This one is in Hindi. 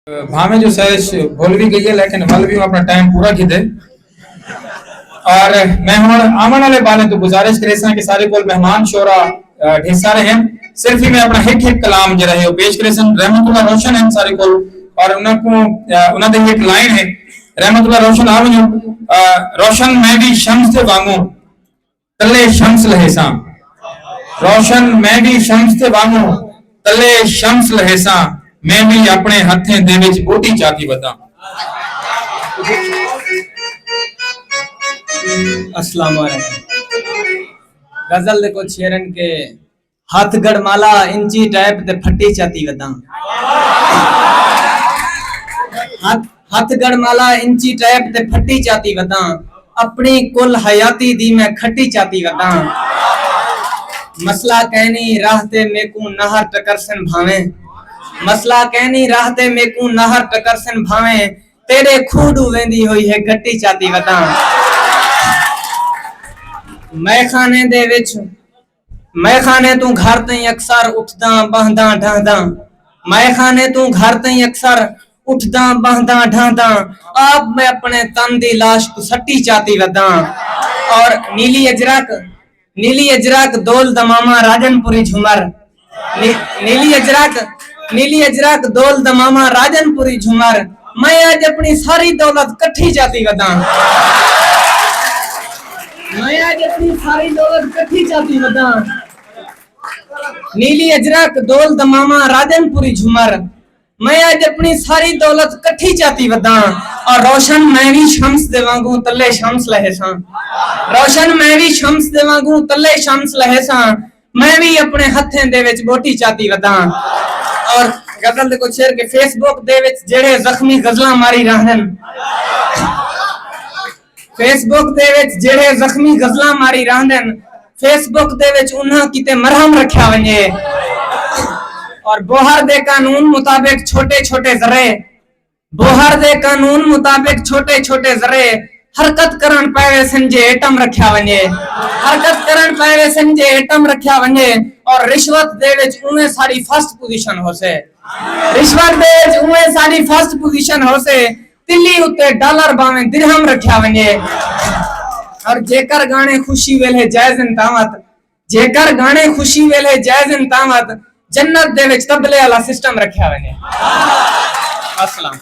भावे जो सैश भूल भी गई है लेकिन वल भी अपना टाइम पूरा की दे और मैं हूं आमन वाले बाले तो गुजारिश करे कि सारे कोल मेहमान शोरा ढेर सारे हैं सिर्फ ही मैं अपना एक कलाम जो रहे पेश करे रहमतुल्लाह रोशन है सारे कोल और उनको उन्होंने एक लाइन है रहमतुल्लाह रोशन आवो रोशन मैं भी शम्स ते वांगू तले शम्स लहेसा रोशन मैं भी शम्स ते वांगू तले शम्स लहेसा मैं भी अपने हथें दे विच बोटी चाती वदा। अस्सलाम वालेकुम। गजल देखो शेरन के हाथ गड़माला इंची टाइप ते फटी चाती वदा। हाथ गड़माला इंची टाइप ते फटी चाती वदा। अपनी कुल हयाती दी मैं खट्टी चाती वदा। मसला कहनी राहते मेकू नहर टकरसन भावे मसला कहनी राहते मेकू नहर टकरसन भावे तेरे खूडू वेंदी हुई है गट्टी चाती वदा। मैं खाने तू घर तई अक्सर उठदा बहदा ढहदा मैं खाने तू घर तई अक्सर उठदा बहदा ढहदा आप मैं अपने तन दी लाश को सट्टी चाती वदा। और नीली अजरक दोल दमामा राजनपुरी झुमर नीली अजरक दोल दमामा राजनपुरी झुमर मैं आज अपनी सारी दौलत कट्ठी चाती वदा। मैं आज अपनी सारी दौलत कट्ठी चाती वदा। नीली अजरक दोल दमामा राजनपुरी झुमर मैं आज अपनी सारी दौलत कट्ठी चाती वदा। और रोशन मैं भी शम्स दे वांगू तले शम्स लहेसा रोशन मैं भी शम्स दे वांगू तले शम्स लहेसा मैं भी अपने हथें दे विच बोटी चाती वदा। और गजल देखो शेर के फेसबुक दे विच जेड़े जख्मी गजलां मारी रहन फेसबुक दे विच जेड़े जख्मी गजलां मारी रहन फेसबुक दे विच उन्हां किते मरहम रखया वने। और बोहर दे कानून मुताबिक छोटे छोटे जरे बोहर दे कानून मुताबिक छोटे छोटे जरे हरकत करन पावे संजे एटम रखया वने हरकत करन पावे संजे एटम रखया वने। और रिश्वत दे विच उमे सारी फर्स्ट पोजीशन होसे रिश्वत दे विच उमे सारी फर्स्ट पोजीशन होसे तिल्ली उत्ते डॉलर बावे दिरहम रखया वने। और जेकर गाने खुशी वेले जायज़न तावत जेकर गाने खुशी वेले जायज़न तावत जन्नत दे विच तबले वाला सिस्टम रखया वने। अस्सलाम।